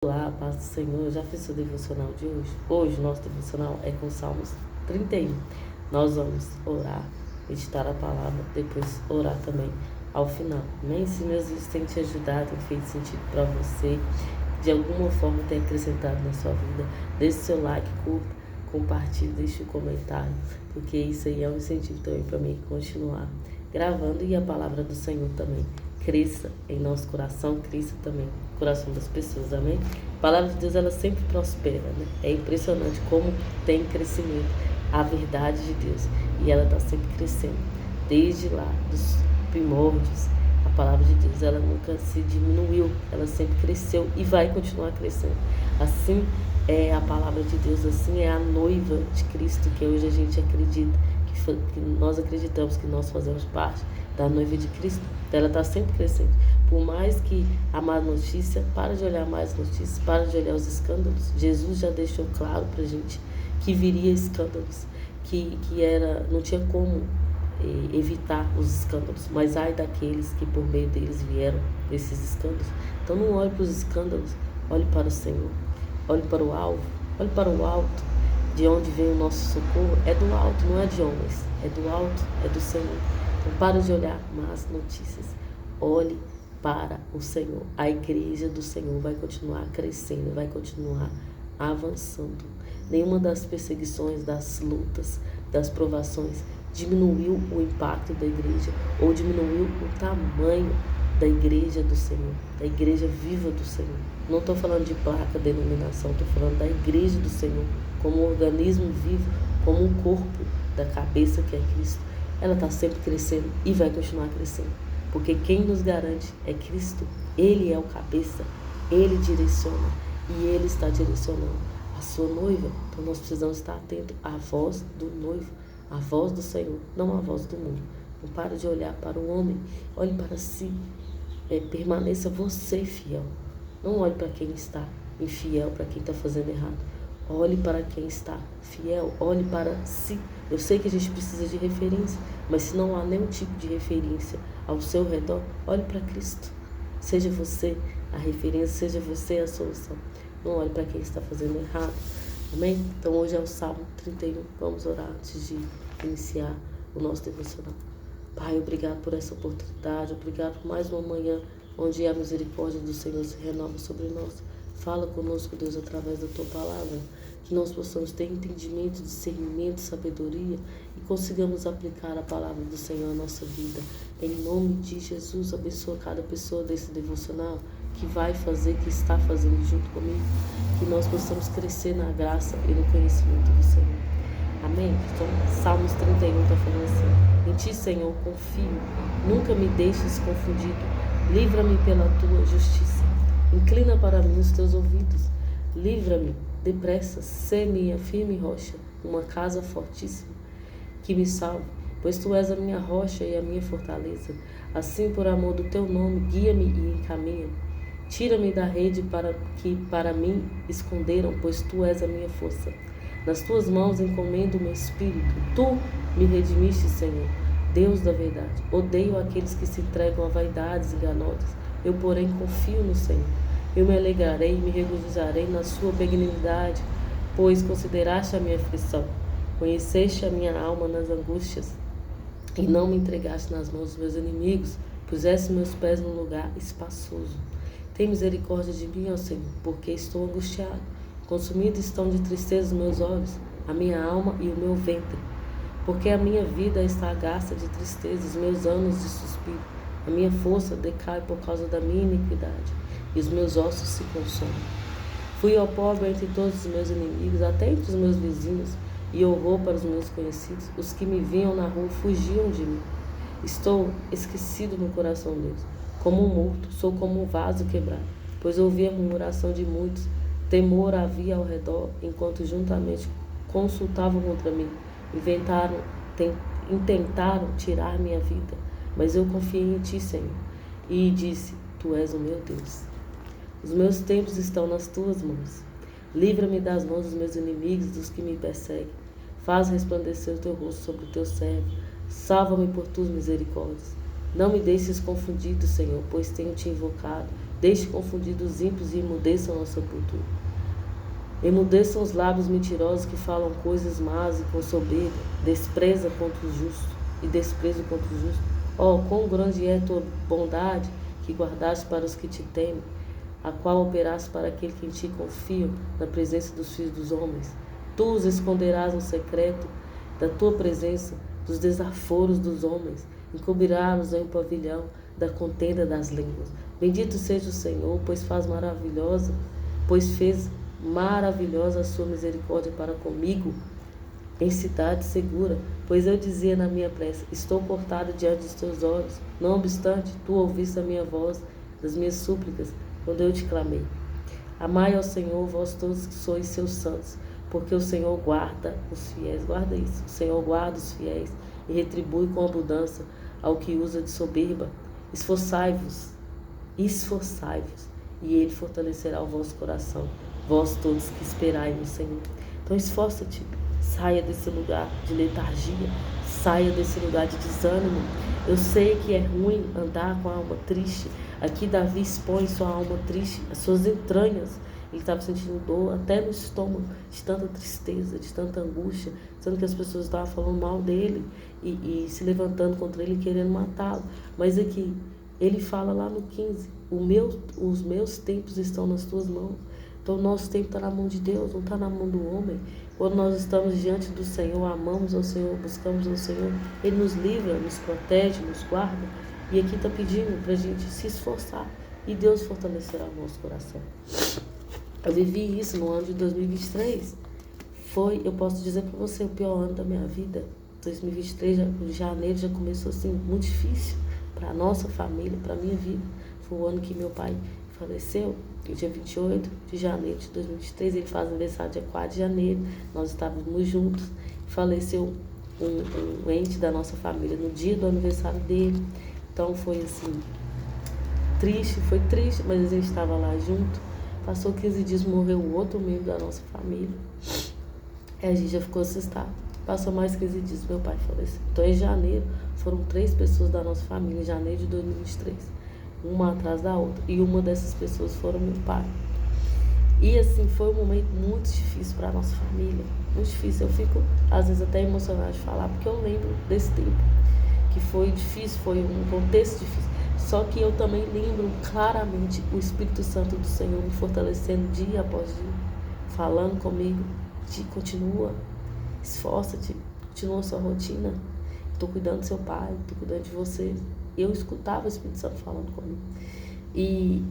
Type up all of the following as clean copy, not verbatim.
Olá, paz do Senhor. Já fiz o devocional de hoje? Hoje, nosso devocional é com Salmos 31. Nós vamos orar, meditar a palavra, depois orar também ao final. Amém? Se meus vídeos têm te ajudado, têm feito sentido para você, de alguma forma tem acrescentado na sua vida, deixe seu like, curta, compartilhe, deixe um comentário, porque isso aí é um incentivo também para mim continuar gravando e a palavra do Senhor também cresça em nosso coração, cresça também no coração das pessoas, amém? A palavra de Deus, ela sempre prospera, né? É impressionante como tem crescimento a verdade de Deus, e ela está sempre crescendo, desde lá, dos primórdios. A palavra de Deus, ela nunca se diminuiu, ela sempre cresceu e vai continuar crescendo. Assim é a palavra de Deus, assim é a noiva de Cristo, que hoje a gente acredita, que nós acreditamos que nós fazemos parte da noiva de Cristo. Ela está sempre crescendo. Por mais que a má notícia, para de olhar mais notícias, para de olhar os escândalos. Jesus já deixou claro para a gente que viria escândalos, que não tinha como evitar os escândalos, mas ai daqueles que por meio deles vieram esses escândalos. Então não olhe para os escândalos, olhe para o Senhor, olhe para o alvo, olhe para o alto. De onde vem o nosso socorro? É do alto, não é de homens, é do alto, é do Senhor. Então para de olhar más notícias, olhe para o Senhor. A igreja do Senhor vai continuar crescendo, vai continuar avançando. Nenhuma das perseguições, das lutas, das provações diminuiu o impacto da igreja ou diminuiu o tamanho da igreja do Senhor, da igreja viva do Senhor. Não estou falando de placa, denominação, estou falando da igreja do Senhor, como um organismo vivo, como um corpo da cabeça que é Cristo. Ela está sempre crescendo e vai continuar crescendo, porque quem nos garante é Cristo. Ele é o cabeça, Ele direciona e Ele está direcionando a sua noiva. Então nós precisamos estar atentos à voz do noivo, à voz do Senhor, não à voz do mundo. Não pare de olhar para o homem, olhe para si, permaneça você fiel. Não olhe para quem está infiel, para quem está fazendo errado. Olhe para quem está fiel, olhe para si. Eu sei que a gente precisa de referência, mas se não há nenhum tipo de referência ao seu redor, olhe para Cristo. Seja você a referência, seja você a solução. Não olhe para quem está fazendo errado. Amém? Então hoje é o Salmo 31. Vamos orar antes de iniciar o nosso devocional. Pai, obrigado por essa oportunidade, obrigado por mais uma manhã onde a misericórdia do Senhor se renova sobre nós. Fala conosco, Deus, através da Tua palavra, que nós possamos ter entendimento, discernimento, sabedoria e consigamos aplicar a palavra do Senhor à nossa vida. Em nome de Jesus, abençoa cada pessoa desse devocional que vai fazer, que está fazendo junto comigo, que nós possamos crescer na graça e no conhecimento do Senhor. Amém? Então, Salmos 31 está falando assim: em Ti, Senhor, confio, nunca me deixes confundido, livra-me pela Tua justiça. Inclina para mim os Teus ouvidos, livra-me depressa, sê minha firme rocha, uma casa fortíssima, que me salve, pois Tu és a minha rocha e a minha fortaleza. Assim, por amor do Teu nome, guia-me e encaminha. Tira-me da rede que para mim esconderam, pois Tu és a minha força. Nas Tuas mãos encomendo o meu espírito. Tu me redimiste, Senhor, Deus da verdade. Odeio aqueles que se entregam a vaidades enganosas. Eu, porém, confio no Senhor. Eu me alegrarei e me regozijarei na sua benignidade, pois consideraste a minha aflição. Conheceste a minha alma nas angústias e não me entregaste nas mãos dos meus inimigos. Puseste meus pés num lugar espaçoso. Tem misericórdia de mim, ó Senhor, porque estou angustiado. Consumidos estão de tristeza os meus olhos, a minha alma e o meu ventre. Porque a minha vida está gasta de tristeza, os meus anos de suspiro. A minha força decai por causa da minha iniquidade, e os meus ossos se consomem. Fui ao pobre entre todos os meus inimigos, até entre os meus vizinhos, e horror para os meus conhecidos. Os que me viam na rua fugiam de mim. Estou esquecido no coração deles, como um morto, sou como um vaso quebrado, pois ouvi a murmuração de muitos. Temor havia ao redor, enquanto juntamente consultavam contra mim. Intentaram tirar minha vida, mas eu confiei em Ti, Senhor, e disse: Tu és o meu Deus. Os meus tempos estão nas Tuas mãos. Livra-me das mãos dos meus inimigos, dos que me perseguem. Faz resplandecer o Teu rosto sobre o Teu servo. Salva-me por Tuas misericórdias. Não me deixes confundido, Senhor, pois tenho Te invocado. Deixe confundidos os ímpios e emudeçam a nossa sepultura. Emudeçam os lábios mentirosos que falam coisas más e com soberba, despreza contra o justo e desprezo contra o justo. Ó, quão grande é a tua bondade que guardaste para os que te temem, a qual operaste para aquele que em ti confia, na presença dos filhos dos homens. Tu os esconderás no secreto da tua presença, dos desaforos dos homens, encobrirás-los em um pavilhão da contenda das línguas. Bendito seja o Senhor, pois fez maravilhosa a sua misericórdia para comigo em cidade segura. Pois eu dizia na minha prece, estou cortado diante dos teus olhos. Não obstante, tu ouviste a minha voz, das minhas súplicas, quando eu te clamei. Amai ao Senhor, vós todos que sois seus santos, porque o Senhor guarda os fiéis. Guarda isso. O Senhor guarda os fiéis e retribui com abundância ao que usa de soberba. Esforçai-vos, e Ele fortalecerá o vosso coração, vós todos que esperai no Senhor. Então esforça-te, saia desse lugar de letargia, saia desse lugar de desânimo. Eu sei que é ruim andar com a alma triste. Aqui Davi expõe sua alma triste, as suas entranhas. Ele estava sentindo dor até no estômago, de tanta tristeza, de tanta angústia, sendo que as pessoas estavam falando mal dele e se levantando contra ele, querendo matá-lo. Mas aqui, ele fala lá no 15, os meus tempos estão nas tuas mãos. Então o nosso tempo está na mão de Deus, não está na mão do homem. Quando nós estamos diante do Senhor, amamos ao Senhor, buscamos ao Senhor, Ele nos livra, nos protege, nos guarda. E aqui está pedindo para a gente se esforçar e Deus fortalecerá o nosso coração. Eu vivi isso no ano de 2023. Foi, eu posso dizer para você, o pior ano da minha vida. 2023, em janeiro, já começou assim, muito difícil para a nossa família, para a minha vida. Foi o ano que meu pai faleceu, dia 28 de janeiro de 2023. Ele faz aniversário dia 4 de janeiro. Nós estávamos juntos. Faleceu um ente da nossa família no dia do aniversário dele. Então foi assim, foi triste, mas a gente estava lá junto. Passou 15 dias, morreu o outro membro da nossa família. A gente já ficou assustado. Passou mais 15 dias, meu pai faleceu. Então, em janeiro, foram 3 pessoas da nossa família, em janeiro de 2023. Uma atrás da outra. E uma dessas pessoas foram meu pai. E, assim, foi um momento muito difícil para a nossa família. Muito difícil. Eu fico, às vezes, até emocionada de falar, porque eu lembro desse tempo. Que foi difícil, foi um contexto difícil. Só que eu também lembro claramente o Espírito Santo do Senhor me fortalecendo dia após dia, falando comigo, continua, esforça-te, continua a sua rotina, estou cuidando do seu pai, estou cuidando de você. Eu escutava o Espírito Santo falando comigo. E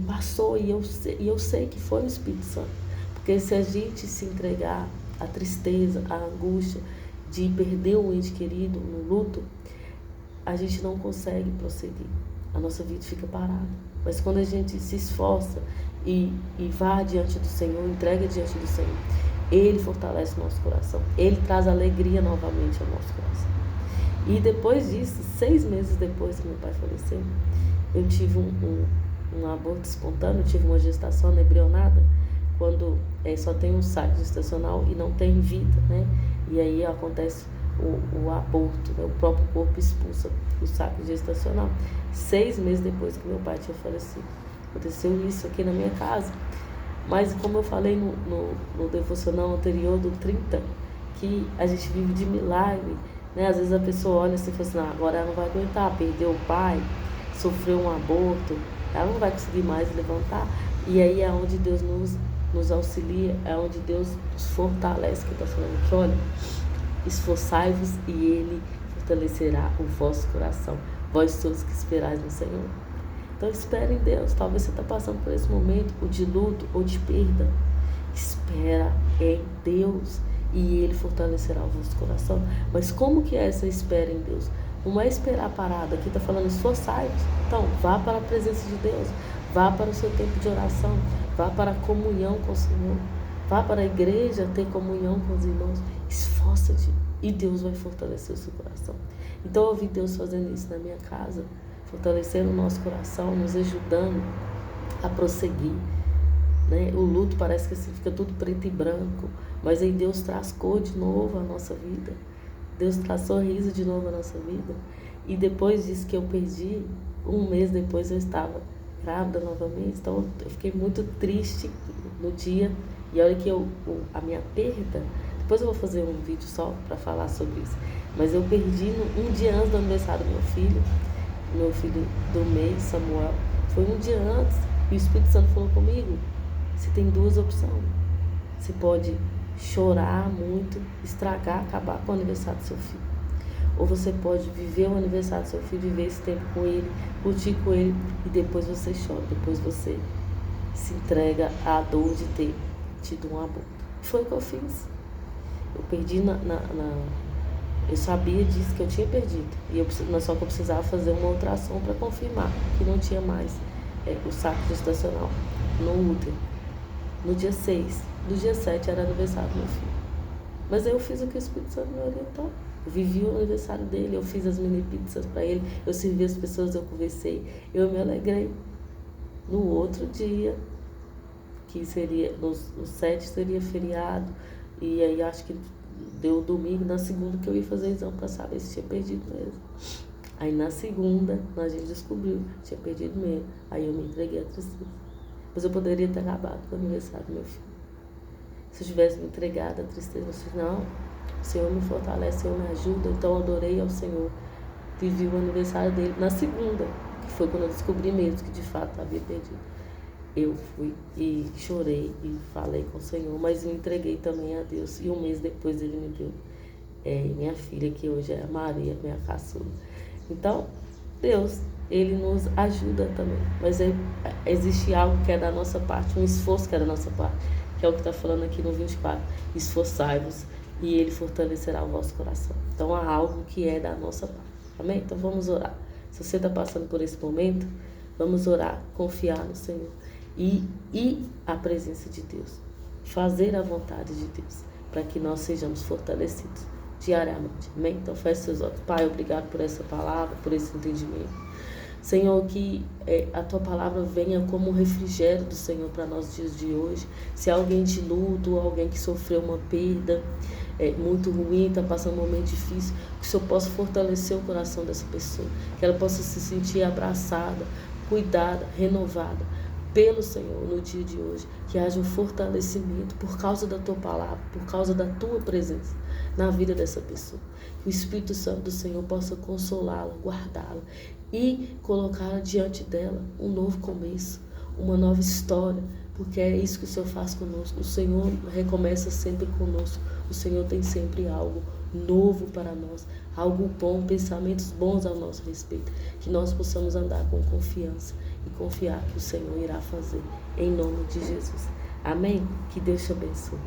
passou, e eu sei que foi o Espírito Santo. Porque se a gente se entregar à tristeza, à angústia de perder um ente querido no luto, a gente não consegue prosseguir. A nossa vida fica parada. Mas quando a gente se esforça e vá diante do Senhor, entrega diante do Senhor, Ele fortalece o nosso coração. Ele traz alegria novamente ao nosso coração. E depois disso, 6 meses depois que meu pai faleceu, eu tive um aborto espontâneo, tive uma gestação embrionada, quando só tem um saco gestacional e não tem vida, né? E aí acontece o aborto, né? O próprio corpo expulsa o saco gestacional. 6 meses depois que meu pai tinha falecido, aconteceu isso aqui na minha casa. Mas como eu falei no devocional anterior do 30, que a gente vive de milagre, né? Às vezes a pessoa olha assim e fala assim, agora ela não vai aguentar, perdeu o pai, sofreu um aborto, ela não vai conseguir mais levantar. E aí é onde Deus nos auxilia, é onde Deus nos fortalece, que está falando aqui, olha, esforçai-vos e Ele fortalecerá o vosso coração, vós todos que esperais no Senhor. Então espere em Deus. Talvez você está passando por esse momento ou de luto ou de perda. Espera em Deus e Ele fortalecerá o vosso coração. Mas como que é essa espera em Deus? Não é esperar parada. Aqui está falando esforçai-vos. Então vá para a presença de Deus, vá para o seu tempo de oração, vá para a comunhão com o Senhor, vá para a igreja ter comunhão com os irmãos. Esforça-te e Deus vai fortalecer o seu coração. Então eu vi Deus fazendo isso na minha casa, fortalecendo o nosso coração, nos ajudando a prosseguir, né? O luto parece que assim, fica tudo preto e branco, mas aí Deus traz cor de novo à nossa vida, Deus traz sorriso de novo à nossa vida. E depois disso que eu perdi, 1 mês depois eu estava grávida novamente. Então eu fiquei muito triste no dia. E olha que a minha perda, depois eu vou fazer um vídeo só para falar sobre isso. Mas eu perdi um dia antes do aniversário do meu filho do mês, Samuel. Foi um dia antes. E o Espírito Santo falou comigo: você tem duas opções. Você pode chorar muito, estragar, acabar com o aniversário do seu filho. Ou você pode viver o aniversário do seu filho, viver esse tempo com ele, curtir com ele, e depois você chora, depois você se entrega à dor de ter tido um aborto. Foi o que eu fiz. Eu perdi eu sabia disso, que eu tinha perdido. Só que eu precisava fazer uma ultrassom para confirmar que não tinha mais o saco gestacional no útero. No dia 6, no dia 7 era aniversário do meu filho. Mas aí eu fiz o que o Espírito Santo me orientou. Eu vivi o aniversário dele, eu fiz as mini pizzas para ele, eu servi as pessoas, eu conversei, eu me alegrei. No outro dia, que seria, no 7 seria feriado, e aí acho que deu domingo, na segunda que eu ia fazer exame para saber se tinha perdido mesmo. Aí na segunda, a gente descobriu que tinha perdido mesmo. Aí eu me entreguei à tristeza. Mas eu poderia ter acabado com o aniversário do meu filho. Se eu tivesse me entregado à tristeza, eu disse, não, o Senhor me fortalece, o Senhor me ajuda. Então eu adorei ao Senhor. Vivi o aniversário dele na segunda, que foi quando eu descobri mesmo que de fato havia perdido. Eu fui e chorei e falei com o Senhor, mas me entreguei também a Deus. E um mês depois ele me deu minha filha, que hoje é a Maria, minha caçula. Então, Deus, Ele nos ajuda também. Mas existe algo que é da nossa parte, um esforço que é da nossa parte, que é o que está falando aqui no 24. Esforçai-vos e Ele fortalecerá o vosso coração. Então, há algo que é da nossa parte. Amém? Então, vamos orar. Se você está passando por esse momento, vamos orar, confiar no Senhor. E a presença de Deus. Fazer a vontade de Deus, para que nós sejamos fortalecidos diariamente. Amém? Então feche seus olhos. Pai, obrigado por essa palavra, por esse entendimento. Senhor, que a Tua palavra venha como um refrigério do Senhor para nós dias de hoje. Se há alguém de luto, alguém que sofreu uma perda muito ruim, está passando um momento difícil, que o Senhor possa fortalecer o coração dessa pessoa, que ela possa se sentir abraçada, cuidada, renovada pelo Senhor no dia de hoje, que haja um fortalecimento por causa da Tua palavra, por causa da Tua presença na vida dessa pessoa. Que o Espírito Santo do Senhor possa consolá-la, guardá-la e colocar diante dela um novo começo, uma nova história, porque é isso que o Senhor faz conosco. O Senhor recomeça sempre conosco. O Senhor tem sempre algo novo para nós, algo bom, pensamentos bons ao nosso respeito, que nós possamos andar com confiança e confiar que o Senhor irá fazer, em nome de Jesus. Amém? Que Deus te abençoe.